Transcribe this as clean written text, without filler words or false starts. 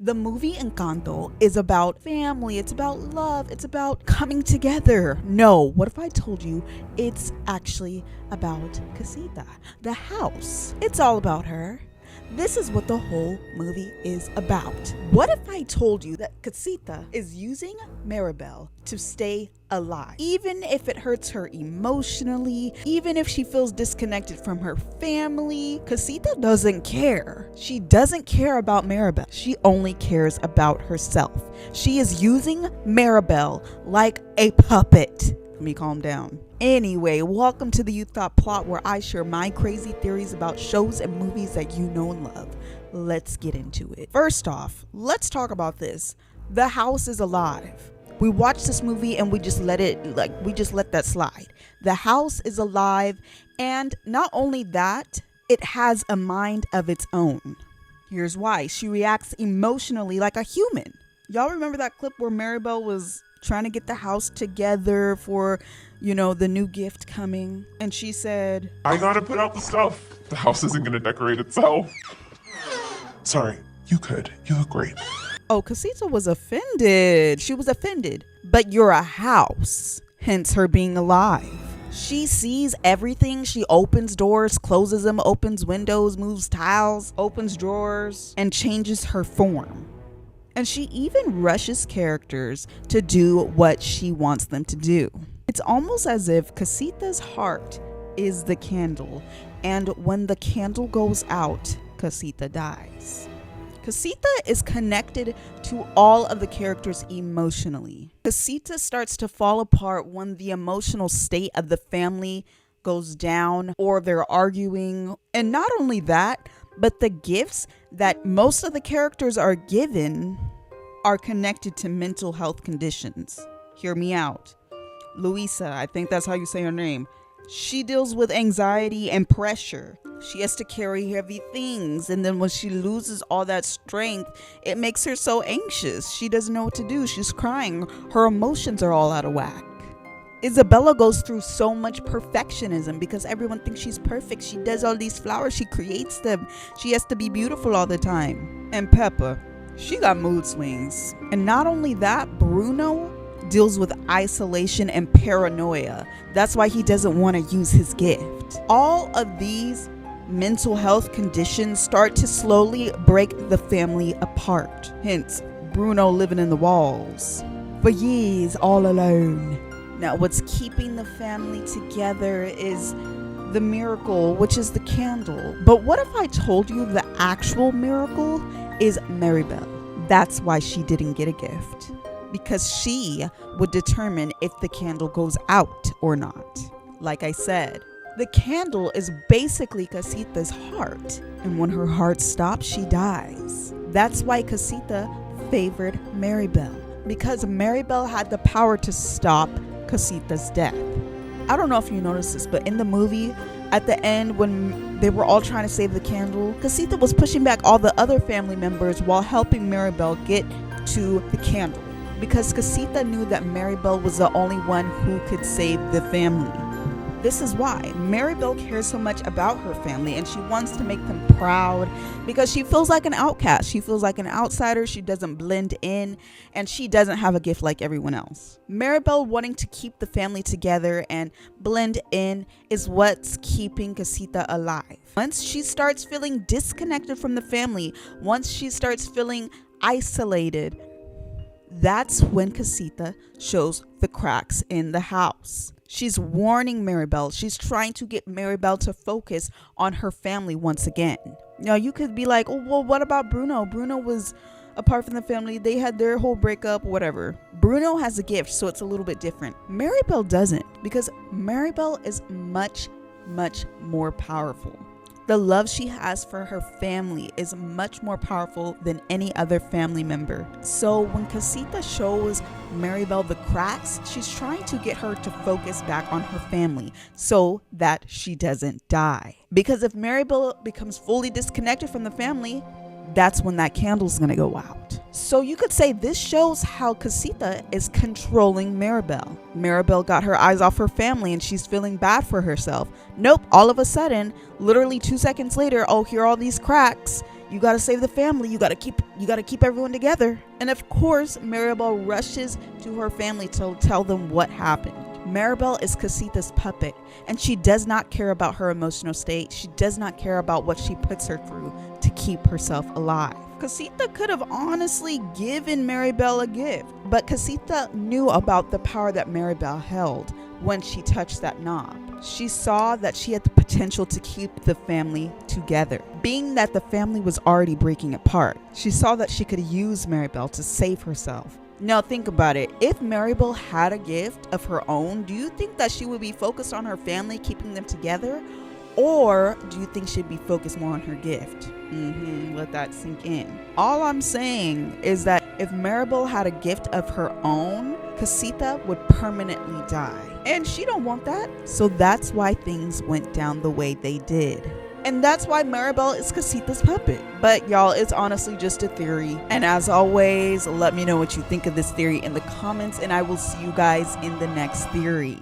The movie Encanto is about family, it's about love, it's about coming together. No, what if I told you it's actually about Casita, the house? It's all about her. This is what the whole movie is about. What if I told you that Casita is using Mirabel to stay alive? Even if it hurts her emotionally, even if she feels disconnected from her family, Casita doesn't care. She doesn't care about Mirabel. She only cares about herself. She is using Mirabel like a puppet. Let me calm down. Anyway, welcome to the You Thought Plot, where I share my crazy theories about shows and movies that you know and love. Let's get into it. First off, let's talk about this. The house is alive. We watched this movie and we just let that slide. The house is alive, and not only that, it has a mind of its own. Here's why. She reacts emotionally like a human. Y'all remember that clip where Mirabel was trying to get the house together for, the new gift coming? And she said, I gotta put out the stuff. The house isn't gonna decorate itself. Sorry, you could. You look great. Oh, Casita was offended. She was offended. But you're a house, hence her being alive. She sees everything. She opens doors, closes them, opens windows, moves tiles, opens drawers, and changes her form. And she even rushes characters to do what she wants them to do. It's almost as if Casita's heart is the candle, and when the candle goes out, Casita dies. Casita is connected to all of the characters emotionally. Casita starts to fall apart when the emotional state of the family goes down or they're arguing. And not only that, but the gifts that most of the characters are given are connected to mental health conditions. Hear me out. Luisa, I think that's how you say her name. She deals with anxiety and pressure. She has to carry heavy things, and then when she loses all that strength, it makes her so anxious. She doesn't know what to do. She's crying. Her emotions are all out of whack. Isabella goes through so much perfectionism because everyone thinks she's perfect. She does all these flowers. She creates them. She has to be beautiful all the time. And Peppa, she got mood swings. And not only that, Bruno deals with isolation and paranoia. That's why he doesn't want to use his gift. All of these mental health conditions start to slowly break the family apart. Hence, Bruno living in the walls for years all alone. Now, what's keeping the family together is the miracle, which is the candle. But what if I told you the actual miracle is Mirabel? That's why she didn't get a gift, because she would determine if the candle goes out or not. Like I said, the candle is basically Casita's heart, and when her heart stops, she dies. That's why Casita favored Mirabel, because Mirabel had the power to stop Casita's death. I don't know if you noticed this, but in the movie, at the end, when they were all trying to save the candle, Casita was pushing back all the other family members while helping Mirabel get to the candle, because Casita knew that Mirabel was the only one who could save the family. This is why Mirabel cares so much about her family, and she wants to make them proud, because she feels like an outcast. She feels like an outsider. She doesn't blend in, and she doesn't have a gift like everyone else. Mirabel wanting to keep the family together and blend in is what's keeping Casita alive. Once she starts feeling disconnected from the family, once she starts feeling isolated, that's when Casita shows the cracks in the house. She's warning Mirabel. She's trying to get Mirabel to focus on her family once again. Now, you could be like, oh, well, what about Bruno? Bruno was apart from the family. They had their whole breakup, whatever. Bruno has a gift, so it's a little bit different. Mirabel doesn't, because Mirabel is much, much more powerful. The love she has for her family is much more powerful than any other family member. So when Casita shows Mirabel the cracks, she's trying to get her to focus back on her family so that she doesn't die. Because if Mirabel becomes fully disconnected from the family, that's when that candle's gonna go out. So you could say this shows how Casita is controlling Mirabel. Mirabel got her eyes off her family and she's feeling bad for herself. Nope, all of a sudden, literally 2 seconds later, oh, here are all these cracks. You gotta save the family. You gotta keep everyone together. And of course, Mirabel rushes to her family to tell them what happened. Mirabel is Casita's puppet, and she does not care about her emotional state. She does not care about what she puts her through to keep herself alive. Casita could have honestly given Mirabel a gift, but Casita knew about the power that Mirabel held when she touched that knob. She saw that she had the potential to keep the family together. Being that the family was already breaking apart, she saw that she could use Mirabel to save herself. Now think about it. If Mirabel had a gift of her own, do you think that she would be focused on her family, keeping them together? Or do you think she'd be focused more on her gift? Let that sink in. All I'm saying is that if Mirabel had a gift of her own, Casita would permanently die. And she don't want that. So that's why things went down the way they did. And that's why Mirabel is Casita's puppet. But y'all, it's honestly just a theory. And as always, let me know what you think of this theory in the comments, and I will see you guys in the next theory.